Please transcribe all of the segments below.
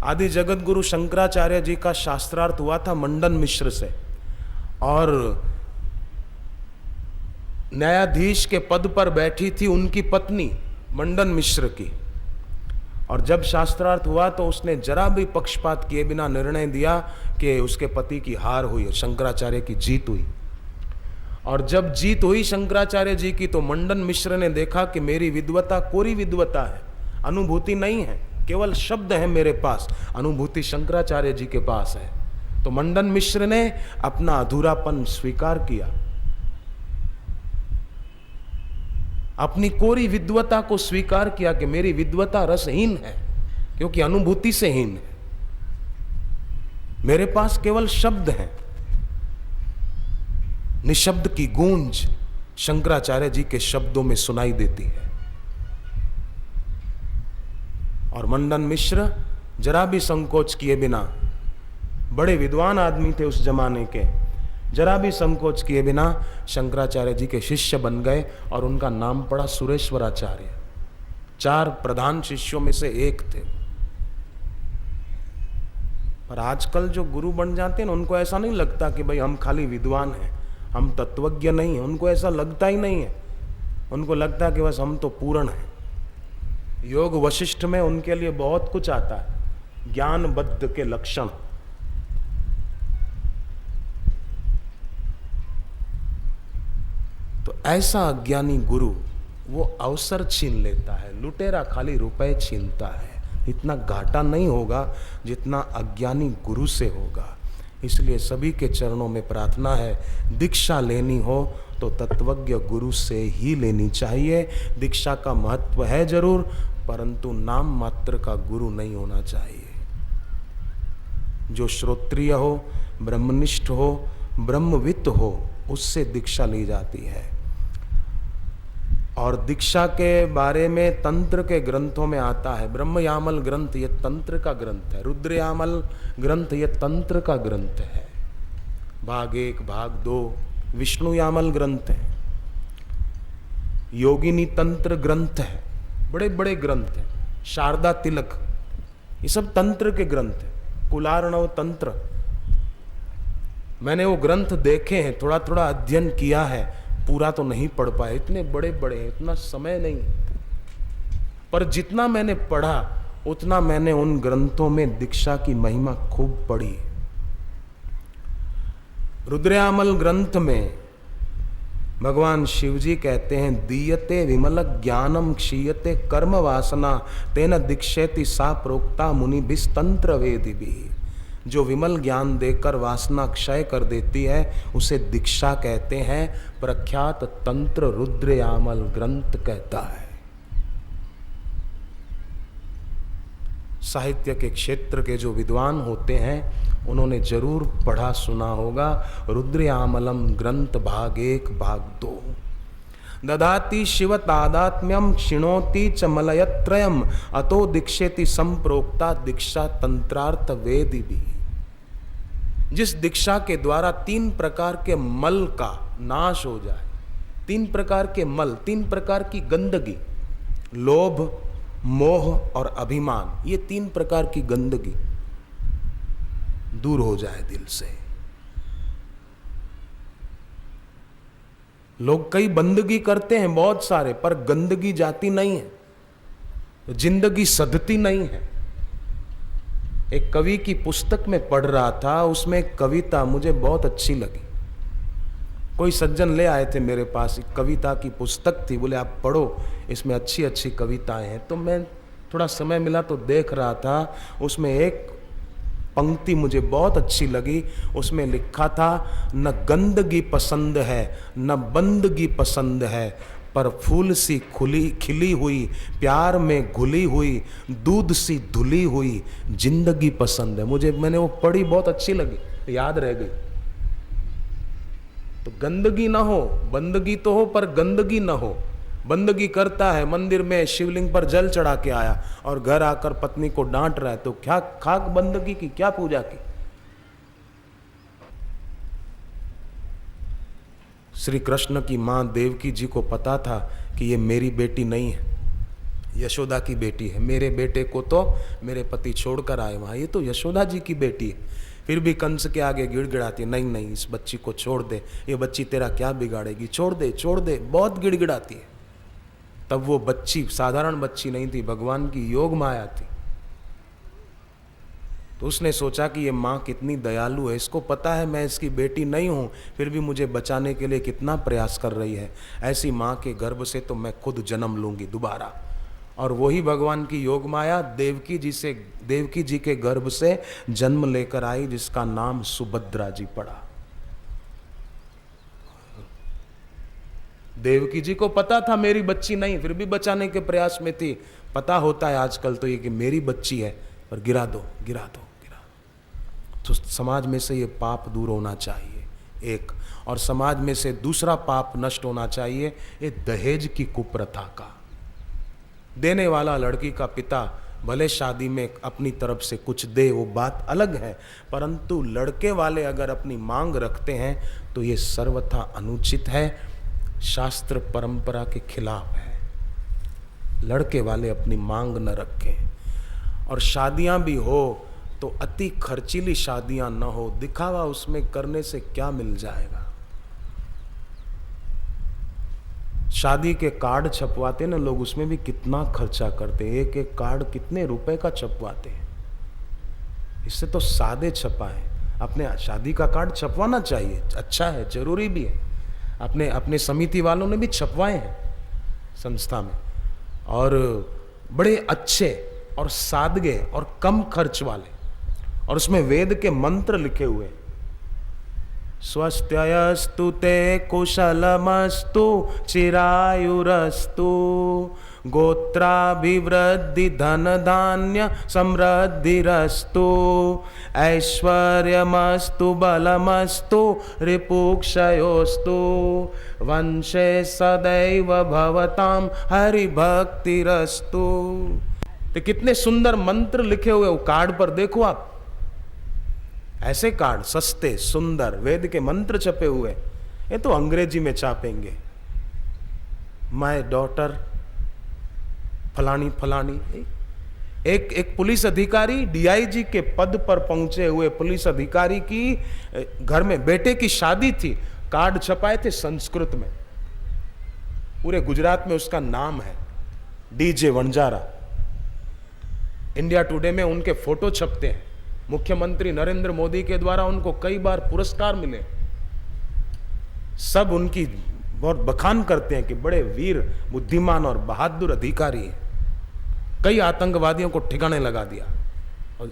आदि जगत गुरु शंकराचार्य जी का शास्त्रार्थ हुआ था मंडन मिश्र से, और न्यायाधीश के पद पर बैठी थी उनकी पत्नी मंडन मिश्र की। और जब शास्त्रार्थ हुआ तो उसने जरा भी पक्षपात किए बिना निर्णय दिया कि उसके पति की हार हुई और शंकराचार्य की जीत हुई। और जब जीत हुई शंकराचार्य जी की तो मंडन मिश्र ने देखा कि मेरी विद्वता कोरी विद्वता है, अनुभूति नहीं है, केवल शब्द है मेरे पास, अनुभूति शंकराचार्य जी के पास है। तो मंडन मिश्र ने अपना अधूरापन स्वीकार किया, अपनी कोरी विद्वता को स्वीकार किया कि मेरी विद्वता रसहीन है, क्योंकि अनुभूति से हीन है, मेरे पास केवल शब्द हैं। निशब्द की गूंज शंकराचार्य जी के शब्दों में सुनाई देती है। और मंडन मिश्र जरा भी संकोच किए बिना, बड़े विद्वान आदमी थे उस जमाने के, जरा भी संकोच किए बिना शंकराचार्य जी के शिष्य बन गए और उनका नाम पड़ा सुरेश्वराचार्य। 4 प्रधान शिष्यों में से एक थे। पर आजकल जो गुरु बन जाते हैं ना, उनको ऐसा नहीं लगता कि भाई हम खाली विद्वान हैं, हम तत्वज्ञ नहीं हैं, उनको ऐसा लगता ही नहीं है। उनको लगता है कि बस हम तो पूर्ण हैं। योग वशिष्ठ में उनके लिए बहुत कुछ आता है, ज्ञानबद्ध के लक्षण। तो ऐसा अज्ञानी गुरु वो अवसर छीन लेता है, लुटेरा खाली रुपए छीनता है। इतना घाटा नहीं होगा जितना अज्ञानी गुरु से होगा। इसलिए सभी के चरणों में प्रार्थना है, दीक्षा लेनी हो तो तत्वज्ञ गुरु से ही लेनी चाहिए। दीक्षा का महत्व है जरूर, परंतु नाम मात्र का गुरु नहीं होना चाहिए। जो श्रोत्रिय हो, ब्रह्मनिष्ठ हो, ब्रह्मवित् हो, उससे दीक्षा ली जाती है। और दीक्षा के बारे में तंत्र के ग्रंथों में आता है। ब्रह्मयामल ग्रंथ ये तंत्र का ग्रंथ है, रुद्रयामल ग्रंथ ये तंत्र का ग्रंथ है। भाग 1 भाग 2 विष्णुयामल ग्रंथ है, योगिनी तंत्र ग्रंथ है, बड़े बड़े ग्रंथ हैं। शारदा तिलक, ये सब तंत्र के ग्रंथ है। कुलार्णव तंत्र, मैंने वो ग्रंथ देखे हैं, थोड़ा थोड़ा अध्ययन किया है, पूरा तो नहीं पढ़ पाए, इतने बड़े बड़े हैं, इतना समय नहीं। पर जितना मैंने पढ़ा उतना मैंने उन ग्रंथों में दीक्षा की महिमा खूब पढ़ी। रुद्रयामल ग्रंथ में भगवान शिव जी कहते हैं, दीयते विमल ज्ञानम क्षीयते कर्म वासना तेन दीक्षेति सा प्रोक्ता मुनि तंत्र वेदी भी। जो विमल ज्ञान देकर वासना क्षय कर देती है उसे दीक्षा कहते हैं। प्रख्यात तंत्र रुद्रयामल ग्रंथ कहता है। साहित्य के क्षेत्र के जो विद्वान होते हैं उन्होंने जरूर पढ़ा सुना होगा रुद्रयामलम ग्रंथ भाग 1 भाग 2। ददाति शिव तादात्म्यम क्षिणोति च मलयत्रयम अतो दीक्षेति संप्रोक्ता दीक्षा तंत्रार्थ वेदी भी। जिस दीक्षा के द्वारा 3 प्रकार के मल का नाश हो जाए, 3 प्रकार के मल, 3 प्रकार की गंदगी, लोभ, मोह और अभिमान, ये 3 प्रकार की गंदगी दूर हो जाए दिल से। लोग कई बंदगी करते हैं बहुत सारे, पर गंदगी जाती नहीं है, जिंदगी सधती नहीं है। एक कवि की पुस्तक में पढ़ रहा था, उसमें एक कविता मुझे बहुत अच्छी लगी। कोई सज्जन ले आए थे मेरे पास, एक कविता की पुस्तक थी, बोले आप पढ़ो, इसमें अच्छी अच्छी कविताएं हैं। तो मैं थोड़ा समय मिला तो देख रहा था। उसमें एक पंक्ति मुझे बहुत अच्छी लगी। उसमें लिखा था, न गंदगी पसंद है न बंदगी पसंद है, पर फूल सी खिली हुई, प्यार में घुली हुई, दूध सी धुली हुई जिंदगी पसंद है। मैंने वो पढ़ी, बहुत अच्छी लगी, याद रह गई। तो गंदगी ना हो, बंदगी तो हो पर गंदगी ना हो। बंदगी करता है, मंदिर में शिवलिंग पर जल चढ़ा के आया और घर आकर पत्नी को डांट रहा है, तो क्या खाक बंदगी की, क्या पूजा की। श्री कृष्ण की मां देवकी जी को पता था कि ये मेरी बेटी नहीं है, यशोदा की बेटी है, मेरे बेटे को तो मेरे पति छोड़कर आए वहां, ये तो यशोदा जी की बेटी है। फिर भी कंस के आगे गिड़गिड़ाती है, नहीं नहीं इस बच्ची को छोड़ दे, ये बच्ची तेरा क्या बिगाड़ेगी, छोड़ दे छोड़ दे, बहुत गिड़गिड़ाती है। तब वो बच्ची साधारण बच्ची नहीं थी, भगवान की योग माया थी। तो उसने सोचा कि ये माँ कितनी दयालु है, इसको पता है मैं इसकी बेटी नहीं हूँ, फिर भी मुझे बचाने के लिए कितना प्रयास कर रही है, ऐसी माँ के गर्भ से तो मैं खुद जन्म लूंगी दोबारा। और वही भगवान की योग माया देवकी जी के गर्भ से जन्म लेकर आई, जिसका नाम सुभद्रा जी पड़ा। देवकी जी को पता था मेरी बच्ची नहीं, फिर भी बचाने के प्रयास में थी। पता होता है आजकल तो ये कि मेरी बच्ची है, पर गिरा दो गिरा दो गिरा दो। तो समाज में से ये पाप दूर होना चाहिए एक, और समाज में से दूसरा पाप नष्ट होना चाहिए, ये दहेज की कुप्रथा का। देने वाला लड़की का पिता भले शादी में अपनी तरफ से कुछ दे, वो बात अलग है, परंतु लड़के वाले अगर अपनी मांग रखते हैं तो ये सर्वथा अनुचित है, शास्त्र परंपरा के खिलाफ है। लड़के वाले अपनी मांग न रखें। और शादियां भी हो तो अति खर्चीली शादियां न हो, दिखावा उसमें करने से क्या मिल जाएगा। शादी के कार्ड छपवाते ना लोग, उसमें भी कितना खर्चा करते हैं, एक एक कार्ड कितने रुपए का छपवाते हैं। इससे तो सादे छपाएं। अपने शादी का कार्ड छपवाना चाहिए, अच्छा है, जरूरी भी है। अपने समिति वालों ने भी छपवाए हैं संस्था में, और बड़े अच्छे और सादगे और कम खर्च वाले, और उसमें वेद के मंत्र लिखे हुए। स्वस्त्यस्तु ते कुशलमस्तु चिरायुरस्तु गोत्राभिवृद्धि धन धान्य समृद्धिरस्तु ऐश्वर्यमस्तु बलमस्तु रिपुक्षयोस्तु वंशे सदैव भवताम हरिभक्तिरस्तु। तो कितने सुंदर मंत्र लिखे हुए वो कार्ड पर, देखो आप, ऐसे कार्ड सस्ते सुंदर वेद के मंत्र छपे हुए। ये तो अंग्रेजी में छापेंगे, माय डॉटर फलानी फलानी। एक पुलिस अधिकारी, डीआईजी के पद पर पहुंचे हुए पुलिस अधिकारी की घर में बेटे की शादी थी, कार्ड छपाए थे संस्कृत में, पूरे गुजरात में उसका नाम है डीजे वंजारा। इंडिया टुडे में उनके फोटो छपते हैं। मुख्यमंत्री नरेंद्र मोदी के द्वारा उनको कई बार पुरस्कार मिले। सब उनकी बहुत बखान करते हैं कि बड़े वीर, बुद्धिमान और बहादुर अधिकारी हैं। कई आतंकवादियों को ठिकाने लगा दिया, और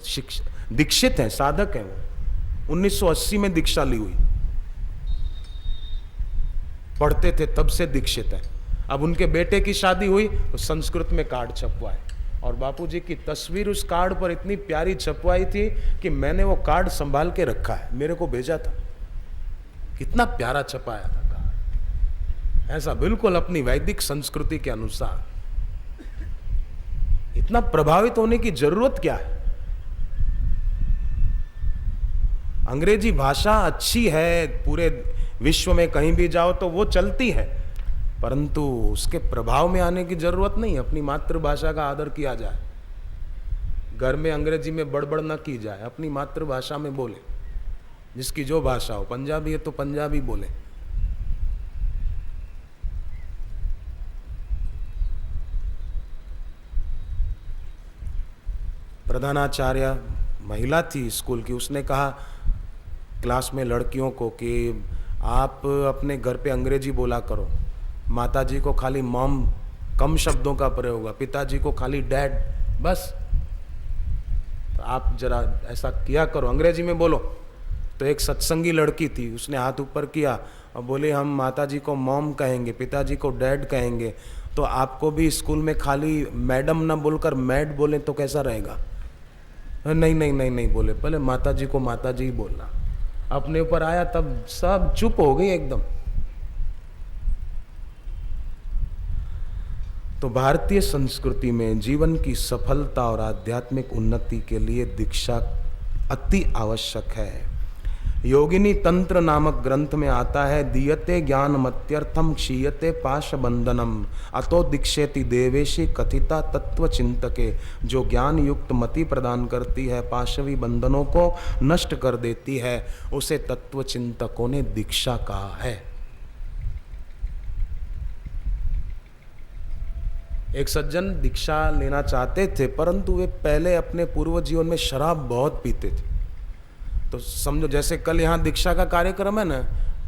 दीक्षित हैं, साधक हैं वो। 1980 में दीक्षा ली हुई, पढ़ते थे तब से दीक्षित है। अब उनके बेटे की शादी हुई तो संस्कृत में कार्ड छपवाए, और बापूजी की तस्वीर उस कार्ड पर इतनी प्यारी छपवाई थी कि मैंने वो कार्ड संभाल के रखा है, मेरे को भेजा था। कितना प्यारा छपाया था कार्ड, ऐसा बिल्कुल अपनी वैदिक संस्कृति के अनुसार। इतना प्रभावित होने की जरूरत क्या है। अंग्रेजी भाषा अच्छी है, पूरे विश्व में कहीं भी जाओ तो वो चलती है, परंतु उसके प्रभाव में आने की जरूरत नहीं। अपनी मातृभाषा का आदर किया जाए, घर में अंग्रेजी में बड़बड़ न की जाए, अपनी मातृभाषा में बोले, जिसकी जो भाषा हो। पंजाबी है तो पंजाबी बोले। प्रधानाचार्य महिला थी स्कूल की, उसने कहा क्लास में लड़कियों को कि आप अपने घर पे अंग्रेजी बोला करो, माताजी को खाली मॉम कम शब्दों का प्रयोग होगा, पिताजी को खाली डैड, बस। तो आप जरा ऐसा किया करो, अंग्रेजी में बोलो। तो एक सत्संगी लड़की थी, उसने हाथ ऊपर किया और बोले हम माताजी को मॉम कहेंगे, पिताजी को डैड कहेंगे, तो आपको भी स्कूल में खाली मैडम ना बोलकर मैड बोले तो कैसा रहेगा। नहीं नहीं नहीं नहीं बोले, पहले माताजी को माताजी ही बोलना। अपने ऊपर आया तब सब चुप हो गई एकदम। तो भारतीय संस्कृति में जीवन की सफलता और आध्यात्मिक उन्नति के लिए दीक्षा अति आवश्यक है। योगिनी तंत्र नामक ग्रंथ में आता है, दीयते ज्ञान मत्यर्थम क्षीयते पाश बंधनम अतो दीक्षेति देवेशी कथिता तत्व चिंतके। जो ज्ञान युक्त मति प्रदान करती है, पाशवी बंधनों को नष्ट कर देती है, उसे तत्व चिंतकों ने दीक्षा कहा है। एक सज्जन दीक्षा लेना चाहते थे, परंतु वे पहले अपने पूर्व जीवन में शराब बहुत पीते थे। तो समझो जैसे कल यहाँ दीक्षा का कार्यक्रम है ना,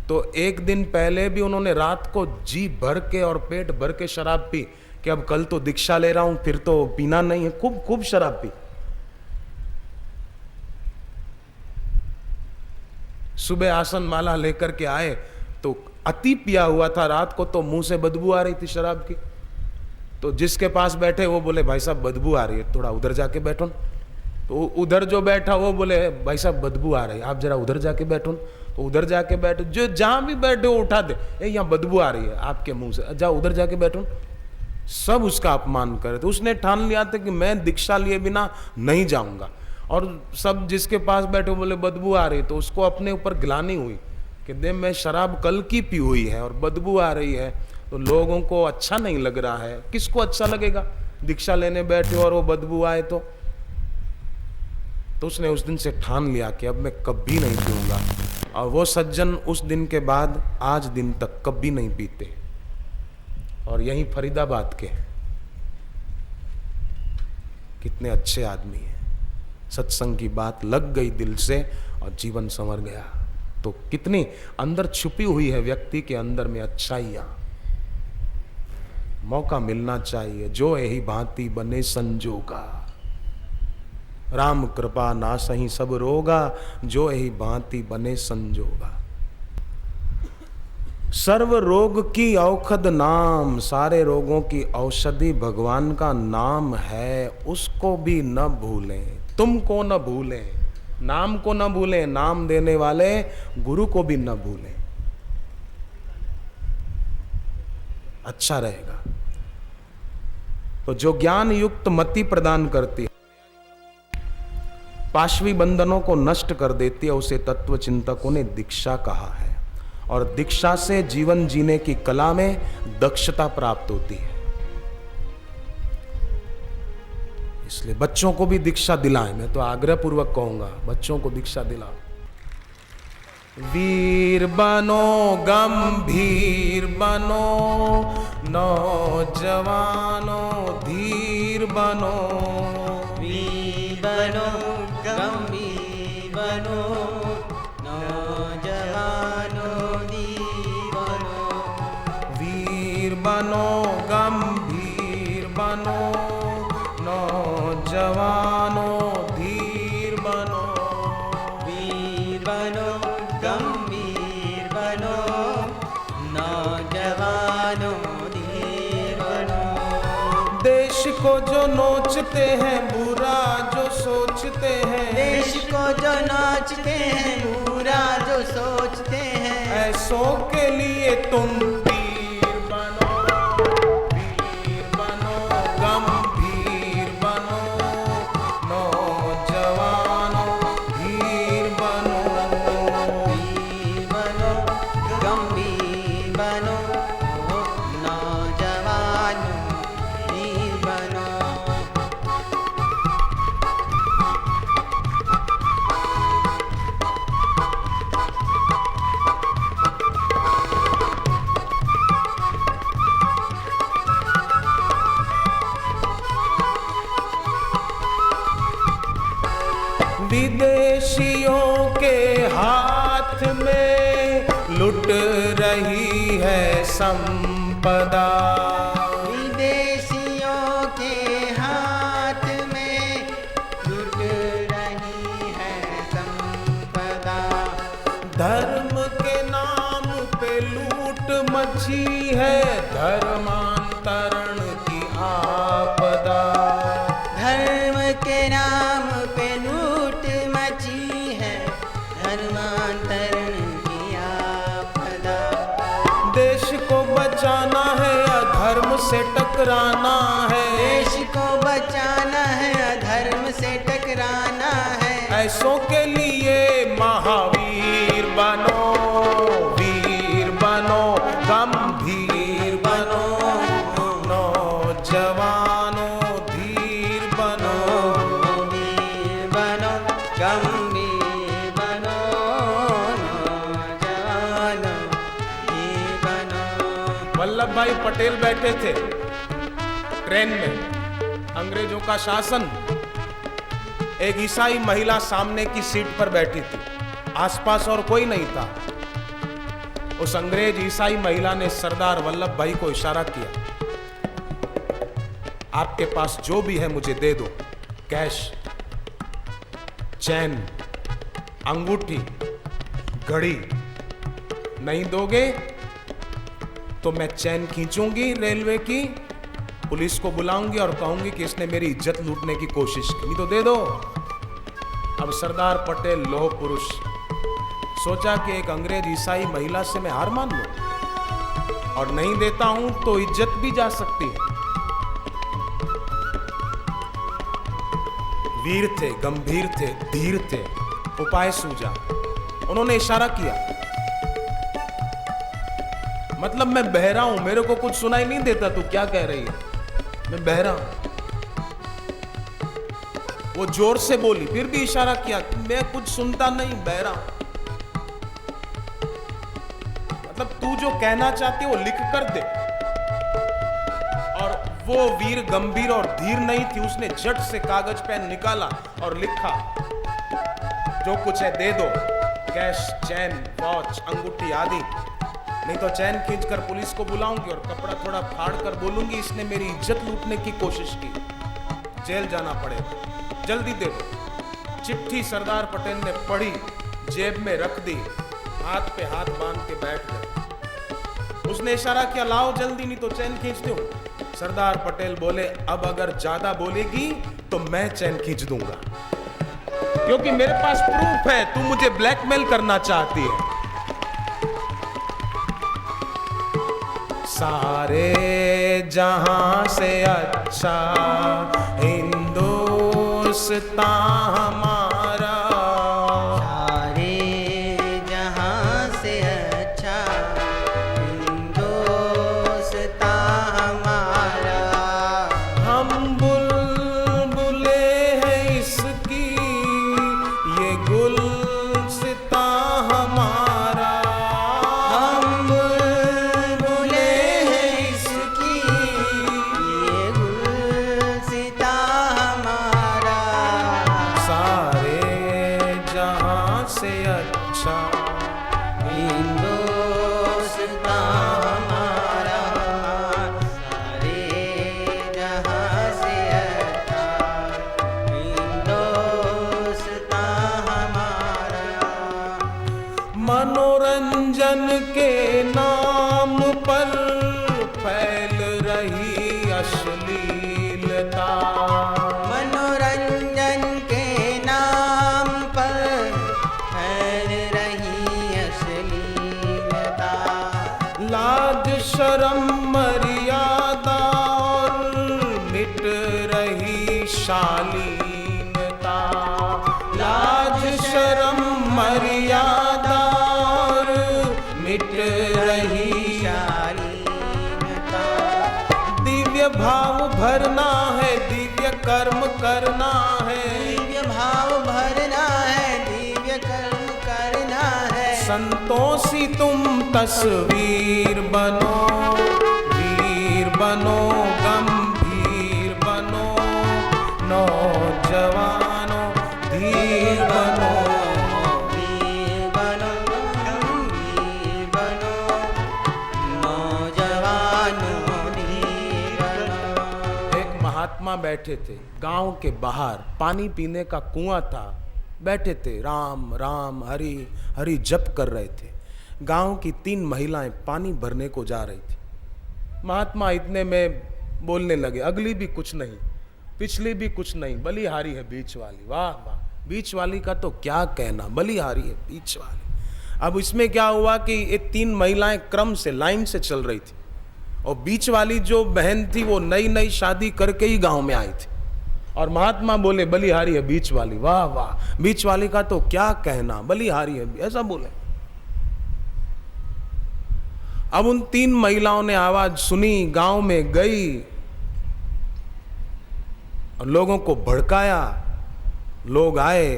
तो एक दिन पहले भी उन्होंने रात को जी भर के और पेट भर के शराब पी कि अब कल तो दीक्षा ले रहा हूं, फिर तो पीना नहीं है। खूब खूब शराब पी। सुबह आसन माला लेकर के आए तो अति पिया हुआ था रात को, तो मुंह से बदबू आ रही थी शराब की। तो जिसके पास बैठे वो बोले, भाई साहब बदबू आ रही है, थोड़ा उधर जाके बैठो। तो उधर जो बैठा वो बोले, भाई साहब बदबू आ रही है, आप जरा उधर जाके बैठो। तो उधर जाके बैठो, जो जहां भी बैठे वो उठा दे, यहाँ बदबू आ रही है आपके मुंह से, जाओ उधर जाके बैठो। सब उसका अपमान करे। तो उसने ठान लिया था कि मैं दीक्षा लिए बिना नहीं जाऊंगा। और सब जिसके पास बैठे बोले बदबू आ रही, तो उसको अपने ऊपर ग्लानि हुई कि दे मैं शराब कल की पी हुई है और बदबू आ रही है, तो लोगों को अच्छा नहीं लग रहा है। किसको अच्छा लगेगा दीक्षा लेने बैठे और वो बदबू आए तो उसने उस दिन से ठान लिया कि अब मैं कभी नहीं पीऊंगा। और वो सज्जन उस दिन के बाद आज दिन तक कभी नहीं पीते। और यही फरीदाबाद के कितने अच्छे आदमी हैं। सत्संग की बात लग गई दिल से और जीवन संवर गया। तो कितनी अंदर छुपी हुई है व्यक्ति के अंदर में अच्छाइयां। मौका मिलना चाहिए। जो यही भांति बने संजोगा, राम कृपा ना सही सब रोगा, जो यही भांति बने संजोगा। सर्व रोग की औषध नाम, सारे रोगों की औषधि भगवान का नाम है, उसको भी न भूलें। तुमको न भूलें, नाम को न भूलें, नाम देने वाले गुरु को भी न भूलें। अच्छा रहेगा। तो जो ज्ञान युक्त मति प्रदान करती है, पाशवी बंधनों को नष्ट कर देती है, उसे तत्व चिंतकों ने दीक्षा कहा है। और दीक्षा से जीवन जीने की कला में दक्षता प्राप्त होती है। इसलिए बच्चों को भी दीक्षा दिलाएं। मैं तो आग्रह पूर्वक कहूंगा, बच्चों को दीक्षा दिलाओ। वीर बनो गंभीर बनो, नौजवानों धीर बनो। वीर बनो गंभीर बनो, नौजवानों धीर बनो। वीर बनो गंभीर बनो, नौजवानों धीर बनो। वीर बनो गंभीर बनो, नौजवानों धीर बनो। देश को जो नोचते हैं, बुरा जो सोचते हैं, देश को जो नाचते हैं, बुरा जो सोचते हैं, ऐसों के लिए तुम वीर बनो। वीर बनो गंभीर बनो, नौजवानों धीर बनो। वीर बनो गंभीर बनो, नौजवानों धीर बनो। विदेशियों के हाथ में लुट रही है संपदा। विदेशियों के हाथ में लुट रही है संपदा। धर्म के नाम पे लूट मची है, धर्मांतरण की आपदा। धर्म के नाम पे लूट मची है, धर्मांतरण की आपदा। देश को बचाना है, अधर्म से टकराना है। देश को बचाना है, अधर्म से टकराना है। पैसों के लिए महावीर बनो, वीर बनो, गंभीर बनो, नौजवानों धीर बनो, वीर बनो, गंभीर बनो, नौजवानों धीर बनो। वल्लभ भाई पटेल बैठे थे ट्रेन में, अंग्रेजों का शासन। एक ईसाई महिला सामने की सीट पर बैठी थी, आसपास और कोई नहीं था। उस अंग्रेज ईसाई महिला ने सरदार वल्लभ भाई को इशारा किया, आपके पास जो भी है मुझे दे दो, कैश, चैन, अंगूठी, घड़ी। नहीं दोगे तो मैं चैन खींचूंगी रेलवे की, पुलिस को बुलाऊंगी और कहूंगी कि इसने मेरी इज्जत लूटने की कोशिश की। नहीं तो दे दो। अब सरदार पटेल लोह पुरुष, सोचा कि एक अंग्रेज ईसाई महिला से मैं हार मान लूं, और नहीं देता हूं तो इज्जत भी जा सकती है। वीर थे, गंभीर थे, धीर थे, उपाय सूझा। उन्होंने इशारा किया, मतलब मैं बहरा हूं, मेरे को कुछ सुनाई नहीं देता, तू क्या कह रही है, मैं बहरा हूं। वो जोर से बोली, फिर भी इशारा किया, मैं कुछ सुनता नहीं, बहरा हूं। मतलब तू जो कहना चाहती है वो लिख कर दे। और वो वीर गंभीर और धीर नहीं थी, उसने झट से कागज पेन निकाला और लिखा, जो कुछ है दे दो, कैश, चैन, वॉच, अंगूठी आदि। नहीं तो चैन खींचकर पुलिस को बुलाऊंगी और कपड़ा थोड़ा फाड़ कर बोलूंगी इसने मेरी इज्जत लूटने की कोशिश की, जेल जाना पड़ेगा, जल्दी दे दो। चिट्ठी सरदार पटेल ने पढ़ी, जेब में रख दी, हाथ पे हाथ बांध के बैठ गए। उसने इशारा किया, लाओ जल्दी, नहीं तो चैन खींच दूं। सरदार पटेल बोले, अब अगर ज्यादा बोलेगी तो मैं चैन खींच दूंगा, क्योंकि मेरे पास प्रूफ है, तू मुझे ब्लैकमेल करना चाहती है। सारे जहां से अच्छा हिंदुस्तान हमारा, सारे जहां से अच्छा हिंदुस्तान हमारा। हम बुलबुले हैं इसकी, ये गुलसितां हमारा। हम बुलबुले हैं इसकी, ये गुलसिता हमारा। सारे जहां से अच्छा हिंदुस्तान हमारा, सारे जहां से अच्छा हिंदुस्तान हमारा। मनोरंजन के नाम पर फैल रही अश्लीलता, मनोरंजन के नाम पर फैल रही अश्लीलता। लाज शर्म मर्यादा और मिट रही शालीनता। लाज शर्म मर्यादा और मिट रही शालीनता। दिव्य भाव भरना है, दिव्य कर्म करना है, दिव्य भाव भरना है, दिव्य कर्म करना है। संतों सी तुम तस्वीर बनो, वीर बनो, गंभीर बनो, नौजवानों धीर बनो। वीर बनो, गंभीर बनो, नौजवानों धीर बनो। एक महात्मा बैठे थे गांव के बाहर, पानी पीने का कुआं था, बैठे थे, राम राम हरि हरि जप कर रहे थे। गांव की 3 महिलाएं पानी भरने को जा रही थी। महात्मा इतने में बोलने लगे, अगली भी कुछ नहीं, पिछली भी कुछ नहीं, बलिहारी है बीच वाली। वाह वाह, बीच वाली का तो क्या कहना, बलिहारी है बीच वाली। अब इसमें क्या हुआ कि ये 3 महिलाएं क्रम से लाइन से चल रही थी, और बीच वाली जो बहन थी वो नई नई शादी करके ही गांव में आई थी। और महात्मा बोले बलिहारी है बीच वाली। वाह वाह, बीच वाली का तो क्या कहना, बलिहारी है, ऐसा बोले। अब उन 3 महिलाओं ने आवाज सुनी, गांव में गई और लोगों को भड़काया। लोग आए।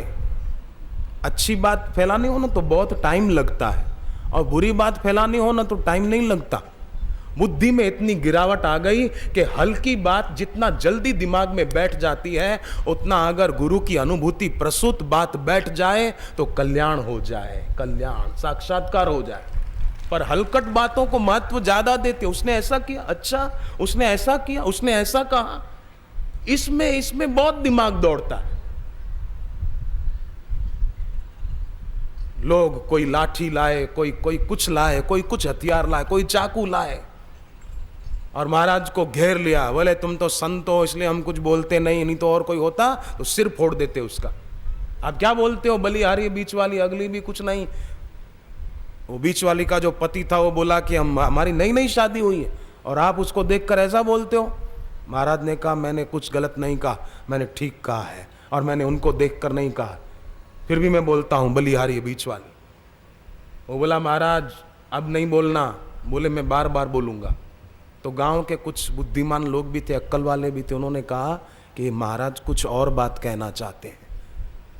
अच्छी बात फैलानी हो ना तो बहुत टाइम लगता है, और बुरी बात फैलानी हो ना तो टाइम नहीं लगता। बुद्धि में इतनी गिरावट आ गई कि हल्की बात जितना जल्दी दिमाग में बैठ जाती है, उतना अगर गुरु की अनुभूति प्रसूत बात बैठ जाए तो कल्याण हो जाए, कल्याण साक्षात्कार हो जाए। पर हलकट बातों को महत्व ज्यादा देते। उसने ऐसा किया, अच्छा उसने ऐसा किया, उसने ऐसा कहा, इसमें बहुत दिमाग दौड़ता है। लोग कोई लाठी लाए, कोई कुछ लाए, कोई कुछ हथियार लाए, कोई चाकू लाए और महाराज को घेर लिया। बोले तुम तो संत हो इसलिए हम कुछ बोलते नहीं, नहीं तो और कोई होता तो सिर फोड़ देते उसका। आप क्या बोलते हो, बलिहारी बीच वाली, अगली भी कुछ नहीं। वो बीच वाली का जो पति था वो बोला कि हमारी नई नई शादी हुई है और आप उसको देखकर ऐसा बोलते हो। महाराज ने कहा मैंने कुछ गलत नहीं कहा, मैंने ठीक कहा है, और मैंने उनको देखकर नहीं कहा, फिर भी मैं बोलता हूं बलिहारी बीच वाली। वो बोला महाराज अब नहीं बोलना। बोले मैं बार बार बोलूंगा। तो गांव के कुछ बुद्धिमान लोग भी थे, अक्ल वाले भी थे, उन्होंने कहा कि महाराज कुछ और बात कहना चाहते हैं,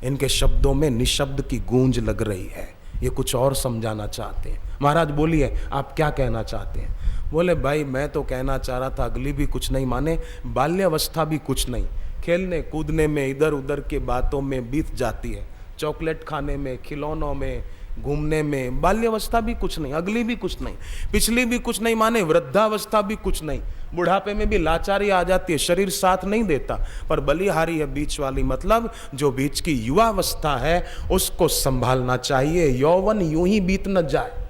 इनके शब्दों में निशब्द की गूंज लग रही है, ये कुछ और समझाना चाहते हैं। महाराज बोलिए आप क्या कहना चाहते हैं। बोले भाई मैं तो कहना चाह रहा था अगली भी कुछ नहीं माने, बाल्यावस्था भी कुछ नहीं, खेलने कूदने में इधर उधर के बातों में बीत जाती है, चॉकलेट खाने में, खिलौनों में, घूमने में। बाल्यावस्था भी कुछ नहीं, अगली भी कुछ नहीं, पिछली भी कुछ नहीं माने, वृद्धावस्था भी कुछ नहीं, बुढ़ापे में भी लाचारी आ जाती है, शरीर साथ नहीं देता। पर बलिहारी है बीच वाली, मतलब जो बीच की युवावस्था है उसको संभालना चाहिए। यौवन यूं ही बीत न जाए।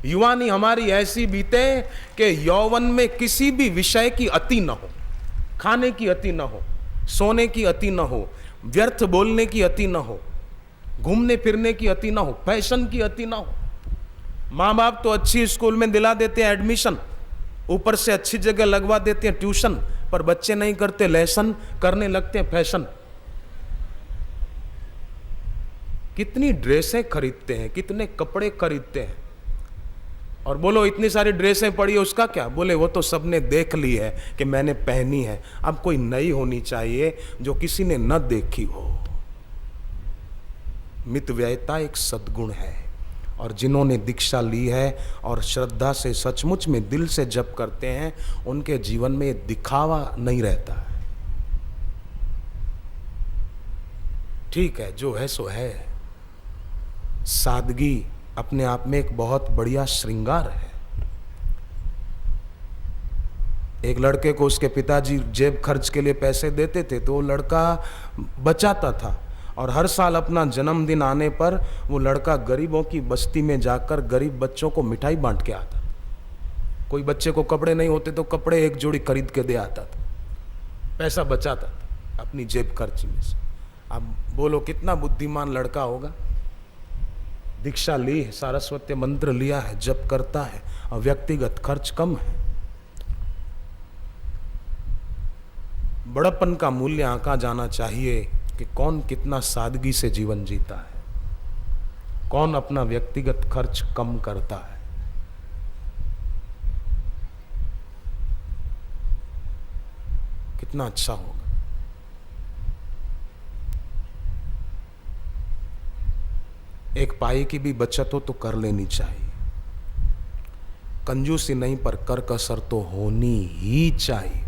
युवानी हमारी ऐसी बीते कि यौवन में किसी भी विषय की अति न हो, खाने की अति न हो, सोने की अति न हो, व्यर्थ बोलने की अति न हो, घूमने फिरने की अति ना हो, फैशन की अति ना हो। माँ बाप तो अच्छी स्कूल में दिला देते हैं एडमिशन, ऊपर से अच्छी जगह लगवा देते हैं ट्यूशन, पर बच्चे नहीं करते लेसन, करने लगते हैं फैशन। कितनी ड्रेसें खरीदते हैं, कितने कपड़े खरीदते हैं, और बोलो इतनी सारी ड्रेसें पड़ी है उसका क्या। बोले वो तो सबने देख ली है कि मैंने पहनी है, अब कोई नई होनी चाहिए जो किसी ने न देखी हो। मितव्ययता एक सद्गुण है, और जिन्होंने दीक्षा ली है और श्रद्धा से सचमुच में दिल से जप करते हैं, उनके जीवन में दिखावा नहीं रहता है। ठीक है, जो है सो है। सादगी अपने आप में एक बहुत बढ़िया श्रृंगार है। एक लड़के को उसके पिताजी जेब खर्च के लिए पैसे देते थे, तो वो लड़का बचाता था, और हर साल अपना जन्मदिन आने पर वो लड़का गरीबों की बस्ती में जाकर गरीब बच्चों को मिठाई बांट के आता। कोई बच्चे को कपड़े नहीं होते तो कपड़े एक जोड़ी खरीद के दे आता था, पैसा बचाता था अपनी जेब खर्ची में से। अब बोलो कितना बुद्धिमान लड़का होगा। दीक्षा ली है, सारस्वत मंत्र लिया है, जप करता है, और व्यक्तिगत खर्च कम है। बड़प्पन का मूल्य आंका जाना चाहिए कि कौन कितना सादगी से जीवन जीता है, कौन अपना व्यक्तिगत खर्च कम करता है। कितना अच्छा होगा। एक पाई की भी बचत हो तो कर लेनी चाहिए, कंजूसी नहीं पर कर कसर तो होनी ही चाहिए।